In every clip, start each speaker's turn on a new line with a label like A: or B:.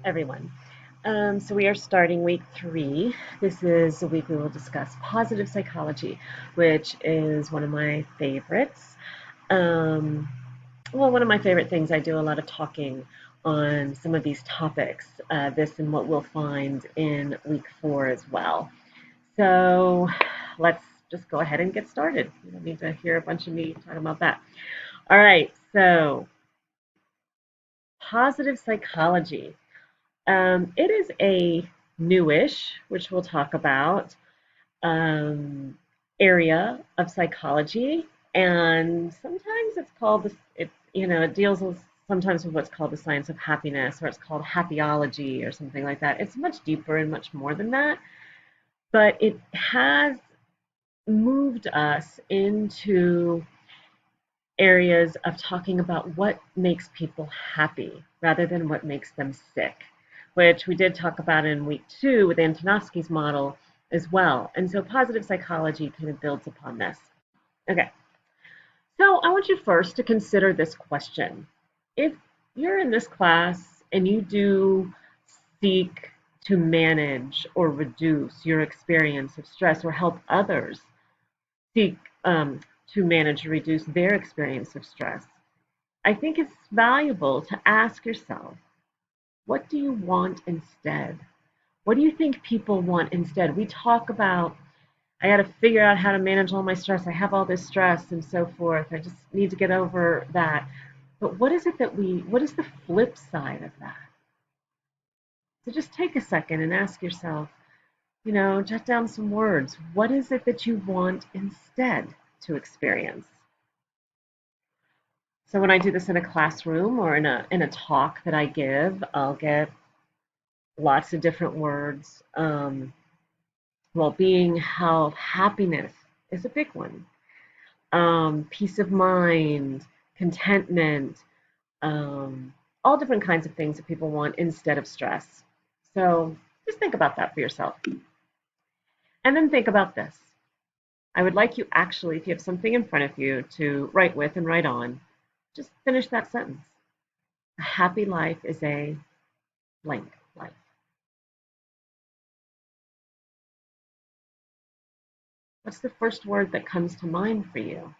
A: everyone. So we are starting week 3. This is the week we will discuss positive psychology, which is one of my favorites. Um, one of my favorite things. I do a lot of talking on some of these topics, this and what we'll find in week 4 as well. So let's just go ahead and get started. You don't need to hear a bunch of me talking about that. All right, so positive psychology. It is a newish, which we'll talk about, um, area of psychology, and sometimes it's called this. It deals with sometimes with what's called the science of happiness, or it's called happyology, or something like that. It's much deeper and much more than that, but it has moved us into areas of talking about what makes people happy rather than what makes them sick, which we did talk about in week 2 with Antonovsky's model as well. And so positive psychology kind of builds upon this. Okay, so I want you first to consider this question. If you're in this class and you do seek to manage or reduce your experience of stress or help others seek to manage or reduce their experience of stress, I think it's valuable to ask yourself, what do you want instead? What do you think people want instead? We talk about, I got to figure out how to manage all my stress. I have all this stress and so forth. I just need to get over that. But what is it what is the flip side of that? So just take a second and ask yourself, jot down some words. What is it that you want instead to experience? So when I do this in a classroom or in a talk that I give, I'll get lots of different words. Well-being, health, happiness is a big one. Peace of mind, contentment, all different kinds of things that people want instead of stress. So just think about that for yourself. And then think about this. I would like you actually, if you have something in front of you to write with and write on, just finish that sentence. A happy life is a blank life. What's the first word that comes to mind for you?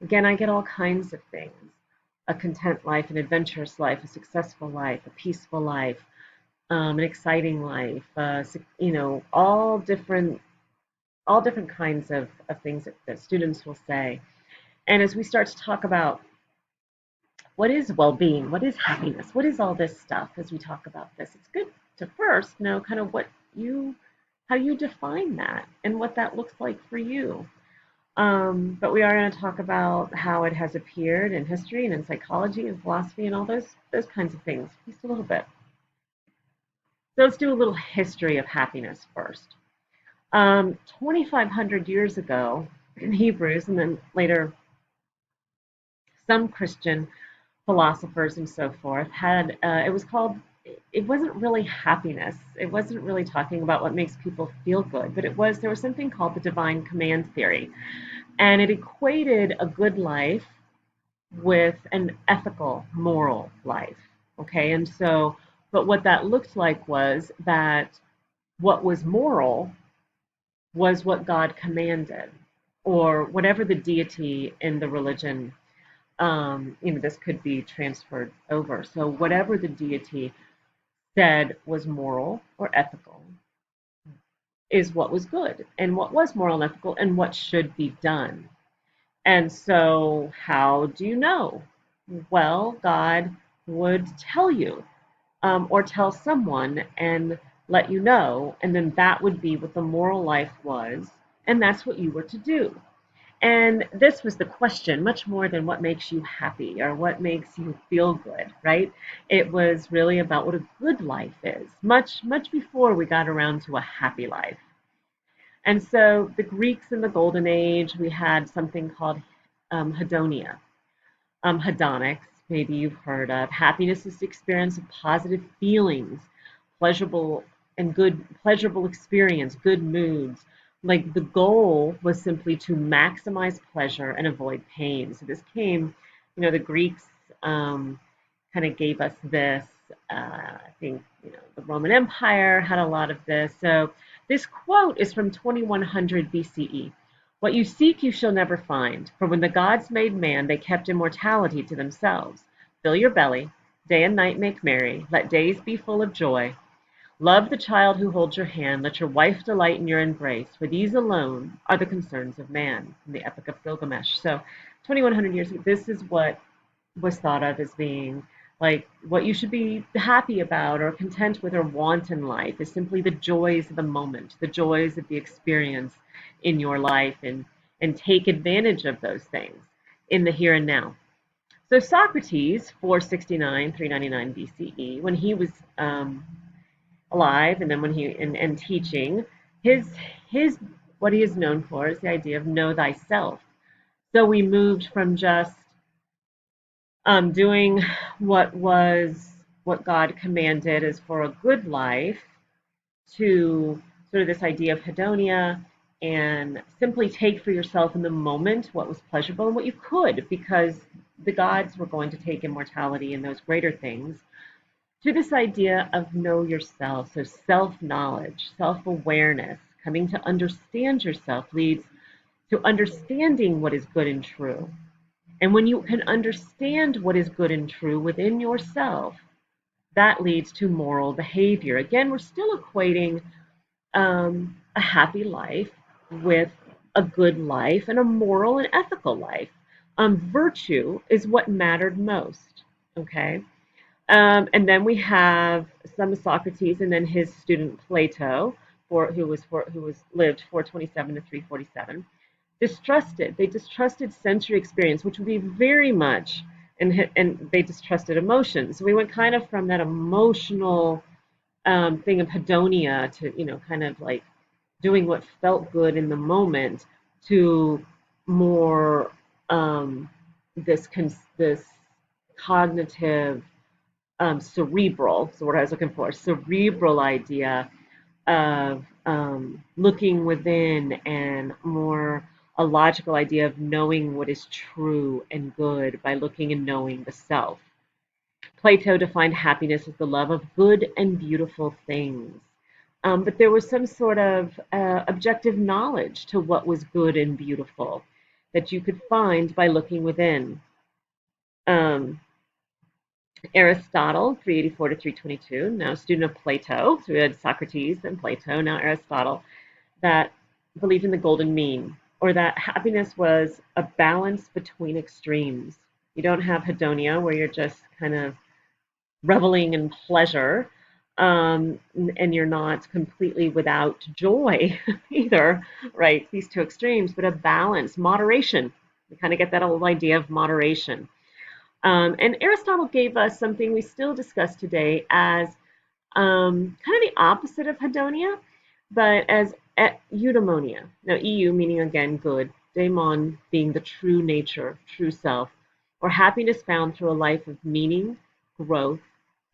A: Again, I get all kinds of things. A content life, an adventurous life, a successful life, a peaceful life, an exciting life, all different kinds of things that students will say. And as we start to talk about what is well-being, what is happiness, what is all this stuff, as we talk about this, it's good to first know kind of how you define that and what that looks like for you. But we are going to talk about how it has appeared in history and in psychology and philosophy and all those kinds of things, just a little bit. So let's do a little history of happiness first. 2,500 years ago, in Hebrews, and then later some Christian philosophers and so forth had it was called, it wasn't really happiness, it wasn't really talking about what makes people feel good, but there was something called the divine command theory, and it equated a good life with an ethical, moral life. Okay, and so, but what that looked like was that what was moral was what God commanded, or whatever the deity in the religion, this could be transferred over. So whatever the deity said was moral or ethical is what was good, and what was moral and ethical, and what should be done. And so, how do you know? Well, God would tell you, or tell someone and let you know, and then that would be what the moral life was, and that's what you were to do. And this was the question, much more than what makes you happy or what makes you feel good, right? It was really about what a good life is, much, much before we got around to a happy life. And so the Greeks in the Golden Age, we had something called hedonia, hedonics, maybe you've heard of. Happiness is the experience of positive feelings, pleasurable pleasurable experience, good moods. Like the goal was simply to maximize pleasure and avoid pain. So this came, the Greeks kind of gave us this I think the Roman Empire had a lot of this. So this quote is from 2100 BCE. What you seek you shall never find, for when the gods made man, they kept immortality to themselves. Fill your belly, day and night make merry, let days be full of joy. Love the child who holds your hand, let your wife delight in your embrace, for these alone are the concerns of man, from the Epic of Gilgamesh. So 2100 years ago, this is what was thought of as being like what you should be happy about or content with or want in life is simply the joys of the moment, the joys of the experience in your life, and take advantage of those things in the here and now. So Socrates, 469, 399 BCE, when he was alive, and then when he and teaching, his what he is known for is the idea of know thyself. So we moved from just doing what God commanded as for a good life to sort of this idea of hedonia and simply take for yourself in the moment what was pleasurable and what you could, because the gods were going to take immortality and those greater things, to this idea of know yourself. So self-knowledge, self-awareness, coming to understand yourself leads to understanding what is good and true. And when you can understand what is good and true within yourself, that leads to moral behavior. Again, we're still equating a happy life with a good life and a moral and ethical life. Virtue is what mattered most. Okay. And then we have some Socrates, and then his student Plato, who was lived 427 to 347. They distrusted sensory experience, which would be very much, and they distrusted emotions. So we went kind of from that emotional thing of hedonia to kind of like doing what felt good in the moment to more this cognitive cerebral, so what I was looking for, cerebral idea of looking within, and more a logical idea of knowing what is true and good by looking and knowing the self. Plato defined happiness as the love of good and beautiful things. But there was some sort of objective knowledge to what was good and beautiful that you could find by looking within. Um, Aristotle, 384 to 322, now a student of Plato, so we had Socrates and Plato, now Aristotle, that believed in the golden mean, or that happiness was a balance between extremes. You don't have hedonia, where you're just kind of reveling in pleasure, and you're not completely without joy either, right? These two extremes, but a balance, moderation. We kind of get that old idea of moderation. And Aristotle gave us something we still discuss today as kind of the opposite of hedonia, but as eudaimonia. Now, eu meaning again good, daimon being the true nature, true self, or happiness found through a life of meaning, growth,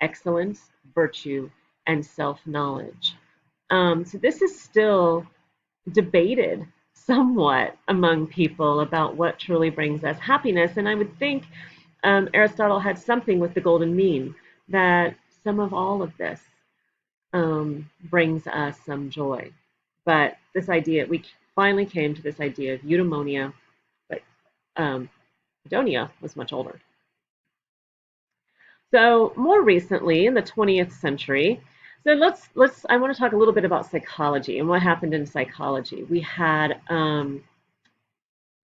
A: excellence, virtue, and self-knowledge. So this is still debated somewhat among people about what truly brings us happiness, and I would think Aristotle had something with the golden mean, that some of all of this brings us some joy. But this idea, we finally came to this idea of eudaimonia, but Hedonia was much older. So more recently, in the 20th century, so I want to talk a little bit about psychology and what happened in psychology. We had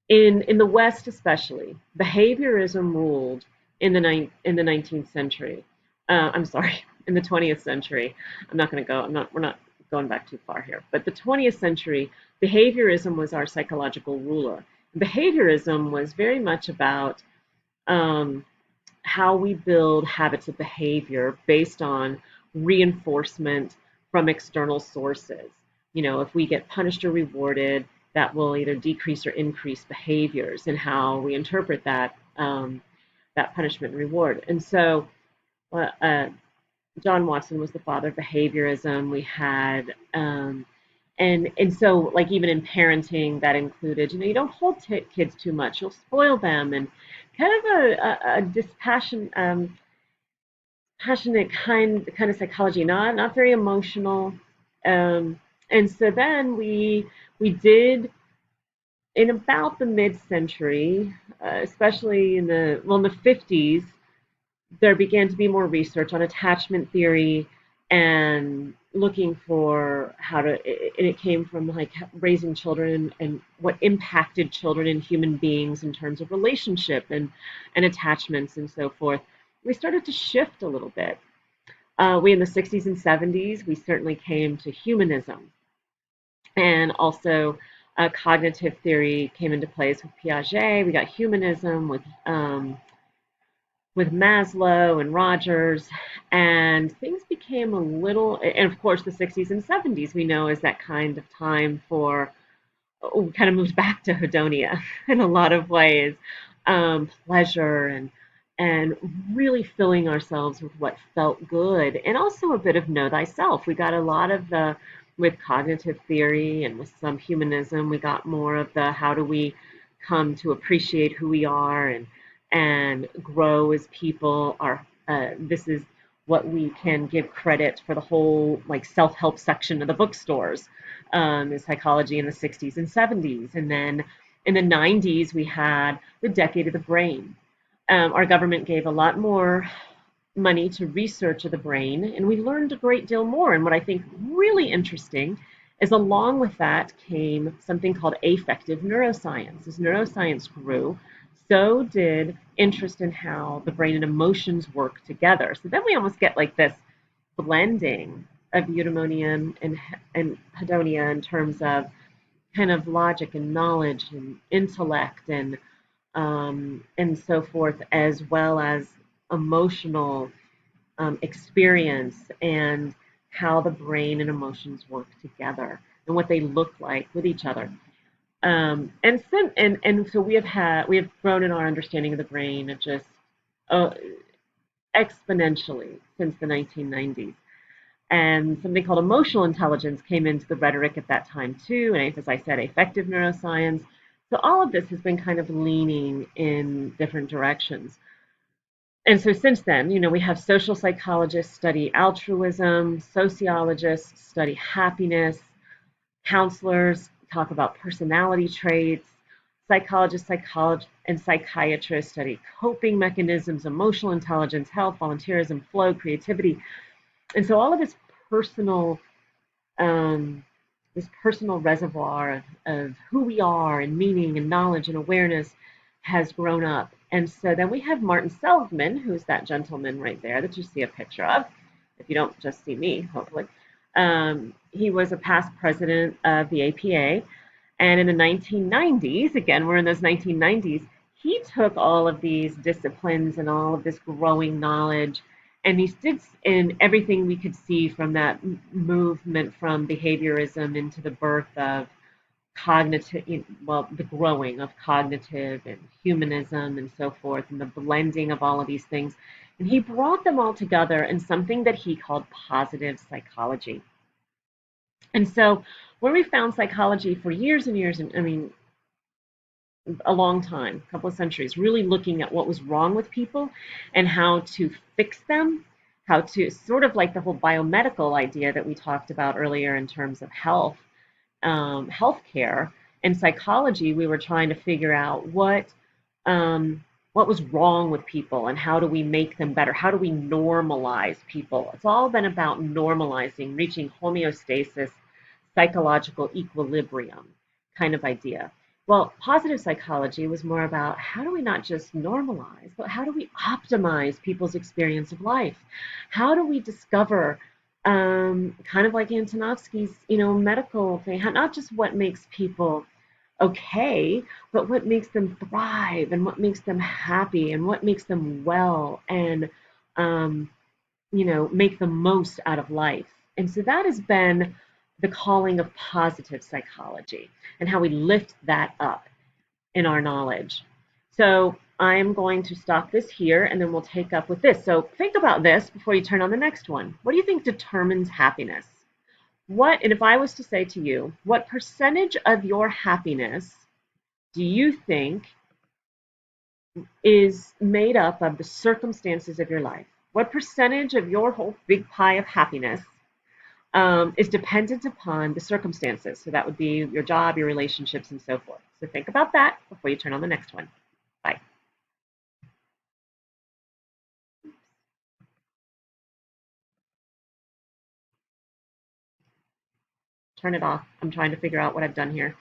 A: in the West especially, behaviorism ruled in the 19th century. I'm sorry, in the 20th century. We're not going back too far here. But the 20th century, behaviorism was our psychological ruler. Behaviorism was very much about how we build habits of behavior based on reinforcement from external sources. If we get punished or rewarded, that will either decrease or increase behaviors and how we interpret that punishment and reward. And so John Watson was the father of behaviorism. We had and so like even in parenting, that included you don't hold kids too much, you'll spoil them, and kind of a dispassion passionate kind of psychology, not very emotional. Um, and so then we did in about the mid-century, especially in the 50s, there began to be more research on attachment theory and looking for how to, and it came from like raising children and what impacted children and human beings in terms of relationship and attachments and so forth. We started to shift a little bit. We in the 60s and 70s, we certainly came to humanism, and also cognitive theory came into place with Piaget. We got humanism with Maslow and Rogers, and things became a little. And of course, the 60s and 70s we know is that kind of time for we kind of moved back to hedonia in a lot of ways, pleasure and really filling ourselves with what felt good, and also a bit of know thyself. We got a lot of the with cognitive theory and with some humanism. We got more of the how do we come to appreciate who we are and grow as people. Our this is what we can give credit for the whole like self-help section of the bookstores in psychology in the 60s and 70s. And then in the 90s, we had the decade of the brain. Our government gave a lot more money to research of the brain, and we learned a great deal more. And what I think really interesting is along with that came something called affective neuroscience. As neuroscience grew, so did interest in how the brain and emotions work together. So then we almost get like this blending of eudaimonia and hedonia in terms of kind of logic and knowledge and intellect and so forth, as well as emotional experience and how the brain and emotions work together and what they look like with each other. And so we have grown in our understanding of the brain just uh, exponentially since the 1990s. And something called emotional intelligence came into the rhetoric at that time too, and as I said, affective neuroscience. So all of this has been kind of leaning in different directions. And so since then, we have social psychologists study altruism, sociologists study happiness, counselors talk about personality traits, and psychiatrists study coping mechanisms, emotional intelligence, health, volunteerism, flow, creativity. And so all of personal um, this personal reservoir of who we are and meaning and knowledge and awareness has grown up. And so then we have Martin Seligman, who's that gentleman right there that you see a picture of, if you don't just see me, hopefully. He was a past president of the APA. And in the 1990s, again, we're in those 1990s, he took all of these disciplines and all of this growing knowledge and he did in everything we could see from that movement from behaviorism into the birth of cognitive, well, the growing of cognitive and humanism and so forth, and the blending of all of these things. And he brought them all together in something that he called positive psychology. And so, where we found psychology for years and years, and I mean, a long time, a couple of centuries, really looking at what was wrong with people and how to fix them, how to sort of like the whole biomedical idea that we talked about earlier in terms of health, healthcare, and psychology. We were trying to figure out what was wrong with people and how do we make them better? How do we normalize people? It's all been about normalizing, reaching homeostasis, psychological equilibrium kind of idea. Well, positive psychology was more about how do we not just normalize, but how do we optimize people's experience of life? How do we discover, kind of like Antonovsky's, medical thing, not just what makes people okay, but what makes them thrive and what makes them happy and what makes them well and, um, make the most out of life. And so that has been the calling of positive psychology and how we lift that up in our knowledge. So I'm going to stop this here and then we'll take up with this. So think about this before you turn on the next one. What do you think determines happiness? And if I was to say to you, what percentage of your happiness do you think is made up of the circumstances of your life? What percentage of your whole big pie of happiness is dependent upon the circumstances? So that would be your job, your relationships, and so forth. So think about that before you turn on the next one. Bye. Turn it off. I'm trying to figure out what I've done here.